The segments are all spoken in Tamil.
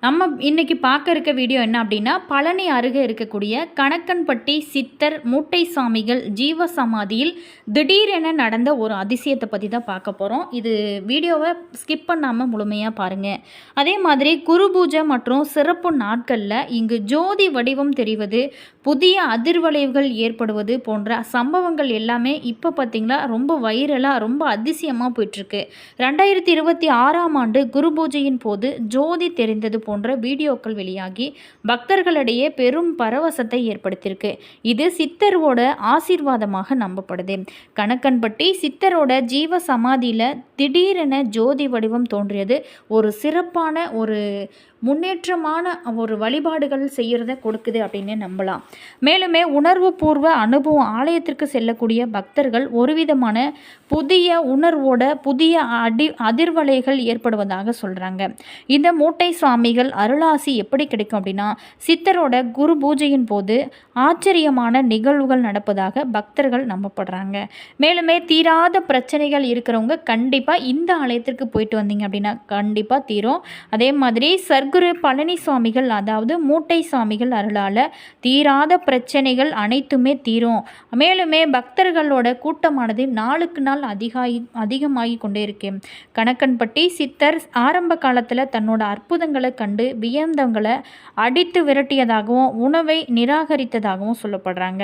நம்ம இன்னைக்கு பார்க்க இருக்க வீடியோ என்ன அப்படின்னா, பழனி அருகே இருக்கக்கூடிய கணக்கன்பட்டி சித்தர் மூட்டை சாமிகள் ஜீவ சமாதியில் திடீரென நடந்த ஒரு அதிசயத்தை பற்றி தான் பார்க்க போகிறோம். இது வீடியோவை ஸ்கிப் பண்ணாமல் முழுமையாக பாருங்கள். அதே மாதிரி குரு பூஜை மற்றும் சிறப்பு நாட்களில் இங்கு ஜோதி வடிவம் தெரிவது, புதிய அதிர்வலைவுகள் ஏற்படுவது போன்ற சம்பவங்கள் எல்லாமே இப்போ பார்த்திங்களா ரொம்ப வைரலாக ரொம்ப அதிசயமாக போயிட்டுருக்கு. 2026ஆம் ஆண்டு குரு பூஜையின் போது ஜோதி தெரிந்தது போன்ற வீடியோக்கள் வெளியாகி பக்தர்களிடையே பெரும் பரவசத்தை ஏற்படுத்தியிருக்கு. இது சித்தரோட ஆசீர்வாதமாக நம்பப்படுது. கணக்கன்பட்டி சித்தரோட ஜீவ சமாதியில் திடீரென ஜோதி வடிவம் தோன்றியது ஒரு சிறப்பான ஒரு முன்னேற்றமான ஒரு வழிபாடுகள் செய்கிறத கொடுக்குது அப்படின்னு நம்பலாம். மேலுமே உணர்வு பூர்வ அனுபவம் ஆலயத்திற்கு செல்லக்கூடிய பக்தர்கள் ஒரு விதமான புதிய உணர்வோட புதிய அதிர்வலைகள் ஏற்படுவதாக சொல்கிறாங்க. இந்த மூட்டை சுவாமிகள் அருளாசி எப்படி கிடைக்கும் அப்படின்னா, சித்தரோட குரு பூஜையின் போது ஆச்சரியமான நிகழ்வுகள் நடப்பதாக பக்தர்கள் நம்பப்படுறாங்க. மேலுமே தீராத பிரச்சனைகள் இருக்கிறவங்க கண்டிப்பாக இந்த ஆலயத்திற்கு போயிட்டு வந்தீங்க அப்படின்னா கண்டிப்பாக தீரும். அதே மாதிரி சர்க்குரு பழனி சுவாமிகள் அதாவது மூட்டை சுவாமிகள் அருளால் தீராத பிரச்சனைகள் அனைத்துமே தீரும். மேலுமே பக்தர்களோட கூட்டமானது நாளுக்கு நாள் அதிகமாகி கொண்டே இருக்கு. கணக்கன்பட்டி சித்தர் ஆரம்ப காலத்தில் தன்னோட அற்புதங்களை கண்டு வியந்தவங்களை அடித்து விரட்டியதாகவும் உணவை நிராகரித்ததாகவும் சொல்லப்படுறாங்க.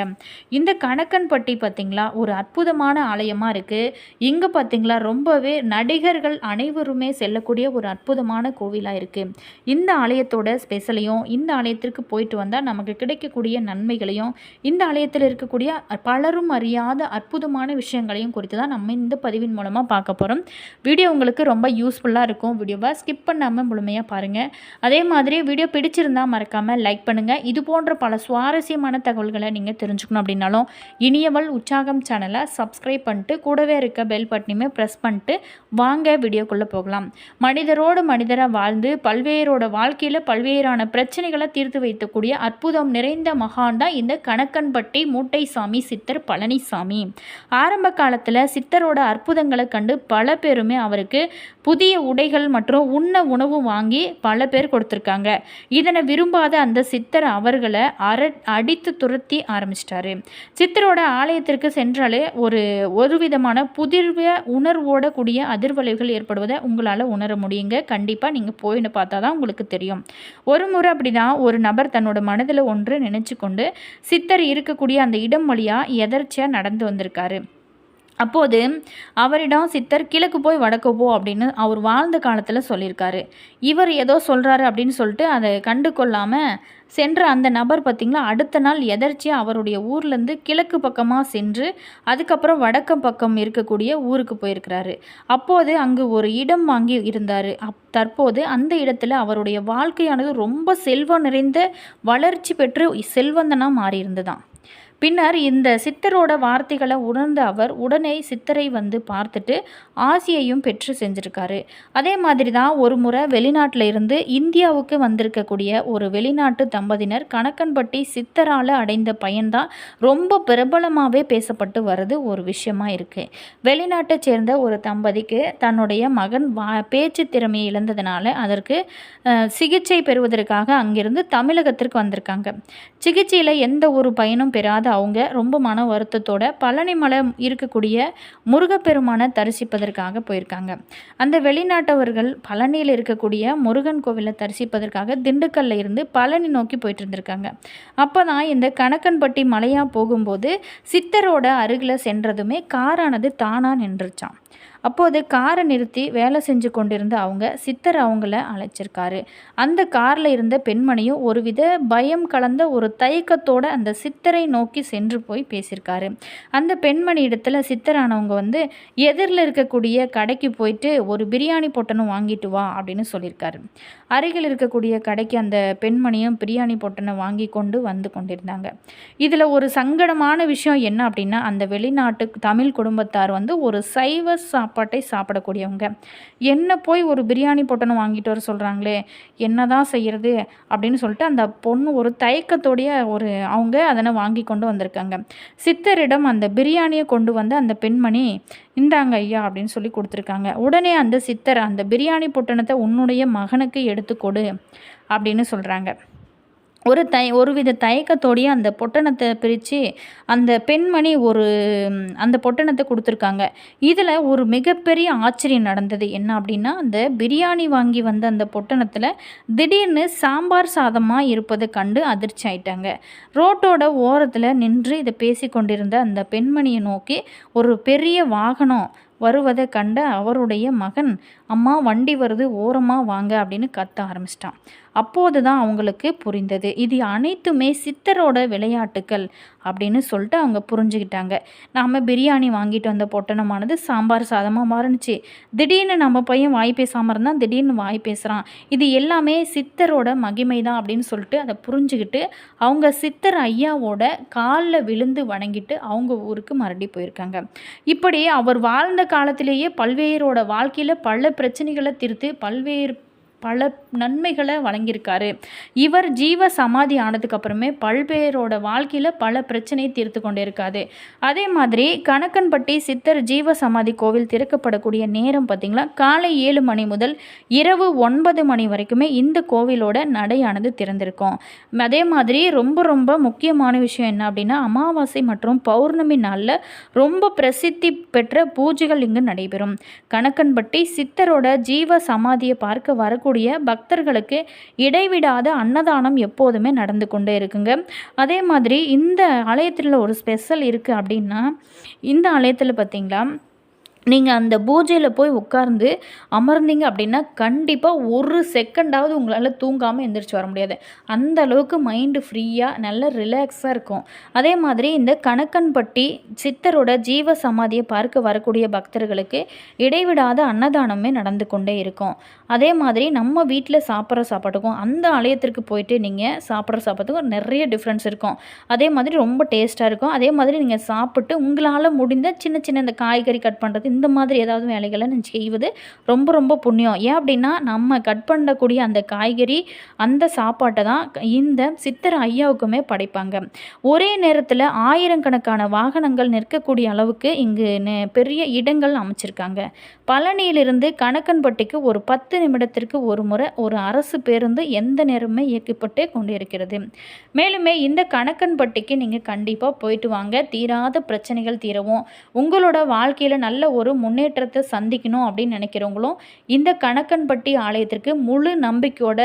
இந்த கணக்கன்பட்டி பார்த்திங்களா ஒரு அற்புதமான ஆலயமாக இருக்குது. இங்கே பார்த்திங்களா ரொம்பவே நடிகர்கள் அனைவருமே செல்லக்கூடிய ஒரு அற்புதமான கோவிலாக இருக்குது. இந்த ஆலயத்தோட ஸ்பெஷலையும் இந்த ஆலயத்திற்கு போயிட்டு வந்தால் நமக்கு கிடைக்கக்கூடிய நன்மைகளையும் இந்த ஆலயத்தில் இருக்கக்கூடிய பலரும் அறியாத அற்புதமான விஷயங்களையும் குறித்து தான் நம்ம இந்த பதிவின் மூலமாக பார்க்க போகிறோம். வீடியோ உங்களுக்கு ரொம்ப யூஸ்ஃபுல்லாக இருக்கும். வீடியோவை ஸ்கிப் பண்ணாமல் முழுமையாக பாருங்கள். அதே மாதிரி வீடியோ பிடிச்சிருந்தால் மறக்காமல் லைக் பண்ணுங்கள். இது போன்ற பல சுவாரஸ்யமான தகவல்களை நீங்கள் தெரிஞ்சுக்கணும் அப்படின்னாலும் இனியவள் உற்சாகம் சேனலை சப்ஸ்கிரைப் பண்ணிட்டு கூடவே இருக்க பெல் பட்டனையுமே ப்ரெஸ் பண்ணிட்டு வாங்க வீடியோக்குள்ளே போகலாம். மனிதரோடு மனிதராக வாழ்ந்து பல்வேறோட வாழ்க்கையில் பல்வேறான பிரச்சனைகளை தீர்த்து வைக்கக்கூடிய அற்புதம் நிறைந்த மகான் தான் இந்த கணக்கன்பட்டி மூட்டை சாமி சித்தர் பழனிசாமி. ஆரம்ப காலத்தில் சித்தரோட அற்புதங்களை கண்டு பல பேருமே அவருக்கு புதிய உடைகள் மற்றும் உணவு வாங்கி பல பேர் கொடுத்துருக்காங்க. இதனை விரும்பாத அந்த சித்தர் அவர்களை அடித்து துரத்தி ஆரம்பிச்சிட்டாரு. சித்தரோட ஆலயத்திற்கு சென்றாலே ஒரு விதமான புதிர்வ உணர்வோட கூடிய அதிர்வலைகள் ஏற்படுவதை உங்களால் உணர முடியுங்க. கண்டிப்பாக நீங்கள் போயின்னு பார்த்தா தான் உங்களுக்கு தெரியும். ஒரு முறை அப்படி தான் ஒரு நபர் தன்னோட மனதில் ஒன்று நினச்சி கொண்டு சித்தர் இருக்கக்கூடிய அந்த இடம் வழியாக எதர்ச்சியாக நடந்து வந்திருக்காரு. அப்போது அவரிடம் சித்தர் கிழக்கு போய் வடக்கு போ அப்படின்னு அவர் வாழ்ந்த காலத்தில் சொல்லியிருக்காரு. இவர் ஏதோ சொல்கிறாரு அப்படின்னு சொல்லிட்டு அதை கண்டு கொள்ளாமல் சென்ற அந்த நபர் பார்த்திங்களா அடுத்த நாள் எதர்ச்சியாக அவருடைய ஊர்லேருந்து கிழக்கு பக்கமாக சென்று அதுக்கப்புறம் வடக்கு பக்கம் இருக்கக்கூடிய ஊருக்கு போயிருக்கிறாரு. அப்போது அங்கு ஒரு இடம் வாங்கி இருந்தார். தற்போது அந்த இடத்துல அவருடைய வாழ்க்கையானது ரொம்ப செல்வம் நிறைந்த வளர்ச்சி பெற்று செல்வந்தனாக மாறியிருந்ததான். பின்னர் இந்த சித்தரோட வார்த்தைகளை உணர்ந்த அவர் உடனே சித்தரை வந்து பார்த்துட்டு ஆசியையும் பெற்று செஞ்சுருக்காரு. அதே மாதிரி தான் ஒரு முறை வெளிநாட்டில் இருந்து இந்தியாவுக்கு வந்திருக்கக்கூடிய ஒரு வெளிநாட்டு தம்பதியினர் கணக்கன்பட்டி சித்தரால் அடைந்த பயன்தான் ரொம்ப பிரபலமாகவே பேசப்பட்டு வர்றது ஒரு விஷயமா இருக்குது. வெளிநாட்டை சேர்ந்த ஒரு தம்பதிக்கு தன்னுடைய மகன் பேச்சு திறமையை இழந்ததுனால அதற்கு சிகிச்சை பெறுவதற்காக அங்கிருந்து தமிழகத்திற்கு வந்திருக்காங்க. சிகிச்சையில் எந்த ஒரு பயனும் பெறாத அவங்க ரொம்ப மன வருத்தத்தோட பழனி மலை இருக்கக்கூடிய முருகப்பெருமானை தரிசிப்பதற்காக போயிருக்காங்க. அந்த வெளிநாட்டவர்கள் பழனியில் இருக்கக்கூடிய முருகன் கோவிலை தரிசிப்பதற்காக திண்டுக்கல்ல இருந்து பழனி நோக்கி போயிட்டு இருந்திருக்காங்க. அப்போ தான் இந்த கணக்கன்பட்டி மலையாக போகும்போது சித்தரோட அருகில் சென்றதுமே காரானது தானாக நின்றுச்சான். அப்போது காரை நிறுத்தி வேலை செஞ்சு கொண்டிருந்த அவங்க சித்தர் அவங்கள அழைச்சிருக்காரு. அந்த காரில் இருந்த பெண்மணியும் ஒருவித பயம் கலந்த ஒரு தயக்கத்தோடு அந்த சித்தரை நோக்கி சென்று போய் பேசியிருக்காரு. அந்த பெண்மணி இடத்துல சித்தரானவங்க வந்து எதிரில் இருக்கக்கூடிய கடைக்கு போயிட்டு ஒரு பிரியாணி பொட்டணம் வாங்கிட்டு வா அப்படின்னு சொல்லியிருக்காரு. அருகில் இருக்கக்கூடிய கடைக்கு அந்த பெண்மணியும் பிரியாணி பொட்டணம் வாங்கி கொண்டு வந்து கொண்டிருந்தாங்க. இதில் ஒரு சங்கடமான விஷயம் என்ன அப்படின்னா, அந்த வெளிநாட்டு தமிழ் குடும்பத்தார் வந்து ஒரு சைவ சாப்பாட்டை சாப்பிடக்கூடியவங்க. என்ன போய் ஒரு பிரியாணி பொட்டணம் வாங்கிட்டு வர சொல்கிறாங்களே, என்ன தான் செய்கிறது அப்படின்னு சொல்லிட்டு அந்த பொண்ணு ஒரு தயக்கத்தோடைய அவங்க அதனை வாங்கி கொண்டு வந்திருக்காங்க. சித்தரிடம் அந்த பிரியாணியை கொண்டு வந்து அந்த பெண்மணி, இந்தாங்க ஐயா அப்படின்னு சொல்லி கொடுத்துருக்காங்க. உடனே அந்த சித்தர், அந்த பிரியாணி பொட்டணத்தை உன்னுடைய மகனுக்கு எடுத்து கொடு அப்படின்னு சொல்கிறாங்க. ஒருவித தயக்கத்தோடையே அந்த பொட்டணத்தை பிரித்து அந்த பெண்மணி அந்த பொட்டணத்தை கொடுத்துருக்காங்க. இதில் ஒரு மிகப்பெரிய ஆச்சரியம் நடந்தது. என்ன அப்படின்னா, அந்த பிரியாணி வாங்கி வந்த அந்த பொட்டணத்தில் திடீர்னு சாம்பார் சாதமாக இருப்பதை கண்டு அதிர்ச்சி ஆயிட்டாங்க. ரோட்டோட ஓரத்தில் நின்று இதை பேசி கொண்டிருந்த அந்த பெண்மணியை நோக்கி ஒரு பெரிய வாகனம் வருவதை கண்ட அவருடைய மகன், அம்மா வண்டி வருது, ஓரமாக வாங்க அப்படின்னு கத்த ஆரம்பிச்சிட்டான். அப்போது தான் அவங்களுக்கு புரிந்தது, இது அனைத்துமே சித்தரோட விளையாட்டுக்கள் அப்படின்னு சொல்லிட்டு அவங்க புரிஞ்சுக்கிட்டாங்க. நாம் பிரியாணி வாங்கிட்டு வந்த பொட்டணமானது சாம்பார் சாதமாக மாறுனுச்சு. திடீர்னு நம்ம பையன் வாய் பேசாமல் இருந்தால் திடீர்னு வாய் பேசுகிறான். இது எல்லாமே சித்தரோட மகிமை தான் அப்படின்னு சொல்லிட்டு அதை புரிஞ்சுக்கிட்டு அவங்க சித்தர் ஐயாவோட காலில் விழுந்து வணங்கிட்டு அவங்க ஊருக்கு மறுபடி போயிருக்காங்க. இப்படி அவர் வாழ்ந்த காலத்திலேயே பல்வேறோட வாழ்க்கையில் பல பிரச்சனைகளை தீர்த்து பல நன்மைகளை வழங்கியிருக்காரு. இவர் ஜீவ சமாதி ஆனதுக்கு அப்புறமே பல்வேரோட வாழ்க்கையில் பல பிரச்சனையை தீர்த்து கொண்டே இருக்காது. அதே மாதிரி கணக்கன்பட்டி சித்தர் ஜீவ சமாதி கோவில் திறக்கப்படக்கூடிய நேரம் பார்த்திங்களா, காலை 7 மணி முதல் இரவு 9 மணி வரைக்குமே இந்த கோவிலோட நடையானது திறந்திருக்கும். அதே மாதிரி ரொம்ப ரொம்ப முக்கியமான விஷயம் என்ன அப்படின்னா, அமாவாசை மற்றும் பௌர்ணமி நாளில் ரொம்ப பிரசித்தி பெற்ற பூஜைகள் இங்கு நடைபெறும். கணக்கன்பட்டி சித்தரோட ஜீவ சமாதியை பார்க்க வரக்கூடிய பக்தர்களுக்கு இடைவிடாத அன்னதானம் எப்போதுமே நடந்து கொண்டே இருக்குங்க. அதே மாதிரி இந்த ஆலயத்தில் ஒரு ஸ்பெஷல் இருக்குது அப்படின்னா, இந்த ஆலயத்தில் பார்த்தீங்களா, நீங்கள் அந்த பூஜையில் போய் உட்கார்ந்து அமர்ந்தீங்க அப்படின்னா கண்டிப்பாக ஒரு செகண்டாவது உங்களால் தூங்காமல் எந்திரிச்சு வர முடியாது. அந்த அளவுக்கு மைண்டு ஃப்ரீயாக நல்ல ரிலாக்ஸாக இருக்கும். அதே மாதிரி இந்த கணக்கன்பட்டி சித்தரோட ஜீவ சமாதியை பார்க்க வரக்கூடிய பக்தர்களுக்கு இடைவிடாத அன்னதானமே நடந்து கொண்டே இருக்கும். அதே மாதிரி நம்ம வீட்டில் சாப்பிட்ற சாப்பாட்டுக்கும் அந்த ஆலயத்திற்கு போயிட்டு நீங்கள் சாப்பிட்ற சாப்பாட்டுக்கும் நிறைய டிஃப்ரென்ஸ் இருக்கும். அதே மாதிரி ரொம்ப டேஸ்ட்டாக இருக்கும். அதே மாதிரி நீங்கள் சாப்பிட்டு உங்களால் முடிந்த சின்ன சின்ன இந்த காய்கறி கட் பண்ணுறது, இந்த மாதிரி ஏதாவது வேலைகளை நீங்கள் செய்வது ரொம்ப ரொம்ப புண்ணியம். ஏன் அப்படின்னா, நம்ம கட் பண்ணக்கூடிய அந்த காய்கறி அந்த சாப்பாட்டை தான் இந்த சித்தர் ஐயாவுக்குமே படைப்பாங்க. ஒரே நேரத்தில் ஆயிரக்கணக்கான வாகனங்கள் நிற்கக்கூடிய அளவுக்கு இங்கு பெரிய இடங்கள் அமைச்சிருக்காங்க. பழனியிலிருந்து கணக்கன்பட்டிக்கு ஒரு 10 நிமிடத்திற்கு ஒரு முறை ஒரு அரசு பேருந்து எந்த நேரமே இயக்கப்பட்டே கொண்டு இருக்கிறது. மேலுமே இந்த கணக்கன்பட்டிக்கு நீங்கள் கண்டிப்பாக போயிட்டு வாங்க. தீராத பிரச்சனைகள் தீரவும், உங்களோட வாழ்க்கையில் நல்ல ஒரு முன்னேற்றத்தை சந்திக்கணும் அப்படின்னு நினைக்கிறவங்களும் இந்த கணக்கன்பட்டி ஆலயத்திற்கு முழு நம்பிக்கையோட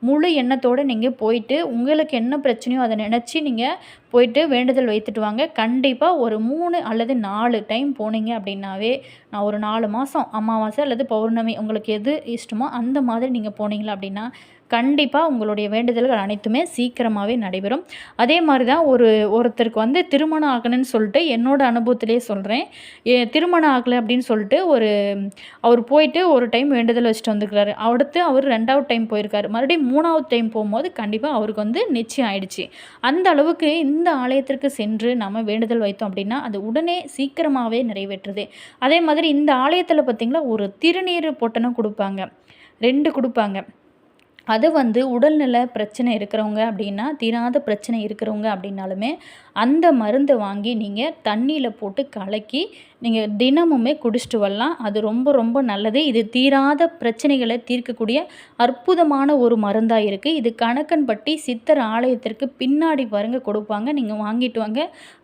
முழு எண்ணத்தோடு நீங்கள் போயிட்டு உங்களுக்கு என்ன பிரச்சனையோ அதை நினச்சி நீங்கள் போயிட்டு வேண்டுதல் வைத்துட்டு வாங்க. கண்டிப்பாக ஒரு 3 அல்லது 4 டைம் போனீங்க அப்படின்னாவே, நான் ஒரு 4 மாதம் அமாவாசை அல்லது பௌர்ணமி உங்களுக்கு எது இஷ்டமோ அந்த மாதிரி நீங்கள் போனீங்களா அப்படின்னா கண்டிப்பாக உங்களுடைய வேண்டுதல்கள் அனைத்துமே சீக்கிரமாகவே நடைபெறும். அதே மாதிரி தான் ஒருத்தருக்கு திருமணம் ஆகணும்னு சொல்லிட்டு என்னோட அனுபவத்திலே சொல்கிறேன். திருமணம் ஆகலை அப்படின்னு சொல்லிட்டு அவர் போயிட்டு ஒரு டைம் வேண்டுதல் வச்சுட்டு வந்துருக்கிறாரு. அடுத்து அவர் 2வது டைம் போயிருக்காரு. மறுபடியும் 3வது டைம் போகும்போது கண்டிப்பாக அவருக்கு நிச்சயம் ஆயிடுச்சு. அந்த அளவுக்கு இந்த ஆலயத்திற்கு சென்று நம்ம வேண்டுதல் வைத்தோம் அப்படின்னா அது உடனே சீக்கிரமாகவே நிறைவேற்றுது. அதே மாதிரி இந்த ஆலயத்தில் பார்த்திங்களா, ஒரு திருநீர் பொட்டணம் கொடுப்பாங்க, 2 கொடுப்பாங்க. அது உடல்நல பிரச்சனை இருக்கிறவங்க அப்படின்னா, தீராத பிரச்சனை இருக்கிறவங்க அப்படின்னாலுமே அந்த மருந்தை வாங்கி நீங்கள் தண்ணியில் போட்டு கலக்கி நீங்கள் தினமுமே குடிச்சிட்டு வரலாம். அது ரொம்ப ரொம்ப நல்லது. இது தீராத பிரச்சனைகளை தீர்க்கக்கூடிய அற்புதமான ஒரு மருந்தாக இருக்குது. இது கணக்கன்பட்டி சித்தர் ஆலயத்திற்கு பின்னாடி பாருங்க கொடுப்பாங்க. நீங்கள் வாங்கிட்டு வாங்க,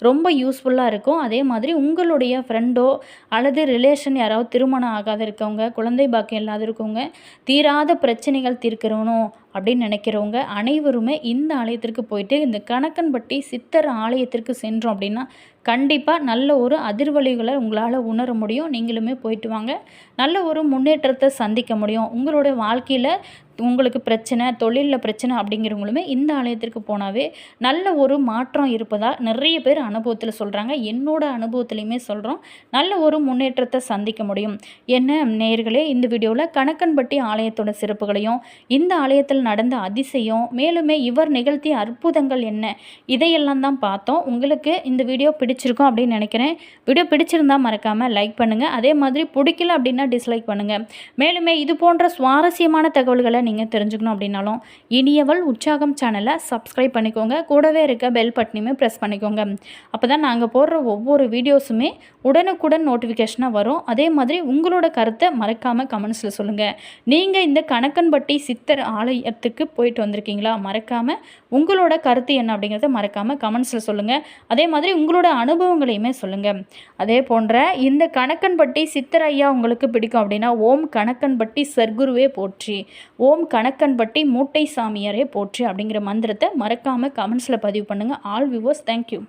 ரொம்ப யூஸ்ஃபுல்லாக இருக்கும். அதே மாதிரி உங்களுடைய ஃப்ரெண்டோ அல்லது ரிலேஷன் யாராவது திருமணம் ஆகாத இருக்கவங்க, குழந்தை பாக்கியம் இல்லாத இருக்கவங்க, தீராத பிரச்சனைகள் தீர்க்கிறவனும் அப்படின்னு நினைக்கிறவங்க அனைவருமே இந்த ஆலயத்திற்கு போயிட்டு இந்த கணக்கன்பட்டி சித்தர் ஆலயத்திற்கு சென்றோம் அப்படின்னா கண்டிப்பாக நல்ல ஒரு அதிர்வலைகளை உங்களால் உணர முடியும். நீங்களுமே போயிட்டு வாங்க, நல்ல ஒரு முன்னேற்றத்தை சந்திக்க முடியும். உங்களுடைய வாழ்க்கையில் உங்களுக்கு பிரச்சனை, தொழிலில் பிரச்சனை அப்படிங்கிறவங்களுமே இந்த ஆலயத்திற்கு போனாவே நல்ல ஒரு மாற்றம் இருப்பதாக நிறைய பேர் அனுபவத்தில் சொல்கிறாங்க. என்னோட அனுபவத்துலையுமே சொல்கிறோம், நல்ல ஒரு முன்னேற்றத்தை சந்திக்க முடியும். என்ன நேயர்களே, இந்த வீடியோவில் கணக்கன்பட்டி ஆலயத்தோட சிறப்புகளையும் இந்த ஆலயத்தில் ஆண்டுகள் நடந்த அதிசயம், மேலுமே இவர் நிகழ்த்திய அற்புதங்கள் என்ன, இதையெல்லாம் தான் பார்த்தோம். உங்களுக்கு இந்த வீடியோ பிடிச்சிருக்கும் அப்படின்னு நினைக்கிறேன். வீடியோ பிடிச்சிருந்தா மறக்காமல் லைக் பண்ணுங்கள். அதே மாதிரி பிடிக்கல அப்படின்னா டிஸ்லைக் பண்ணுங்கள். மேலுமே இது போன்ற சுவாரஸ்யமான தகவல்களை நீங்கள் தெரிஞ்சுக்கணும் அப்படின்னாலும் இனியவள் உற்சாகம் சேனலை சப்ஸ்கிரைப் பண்ணிக்கோங்க. கூடவே இருக்க பெல் பட்டனையுமே ப்ரெஸ் பண்ணிக்கோங்க. அப்போ தான் நாங்கள் போடுற ஒவ்வொரு வீடியோஸுமே உடனுக்குடன் நோட்டிஃபிகேஷனாக வரும். அதே மாதிரி உங்களோட கருத்தை மறக்காமல் கமெண்ட்ஸில் சொல்லுங்கள். நீங்கள் இந்த கணக்கன்பட்டி சித்தர் ஆலயத்துக்கு போயிட்டு வந்திருக்கீங்களா? மறக்காமல் உங்களோட கருத்து என்ன அப்படிங்கிறத மறக்காமல் கமெண்ட்ஸில் சொல்லுங்கள். அதே மாதிரி உங்களோட அனுபவங்களையுமே சொல்லுங்கள். அதே போன்ற இந்த கணக்கன்பட்டி சித்தர் ஐயா உங்களுக்கு பிடிக்கும் அப்படின்னா ஓம் கணக்கன்பட்டி சர்க்குருவே போற்றி, ஓம் கணக்கன்பட்டி மூட்டை சாமியாரே போற்றி அப்படிங்கிற மந்திரத்தை மறக்காமல் கமெண்ட்ஸில் பதிவு பண்ணுங்கள். All viewers, thank you.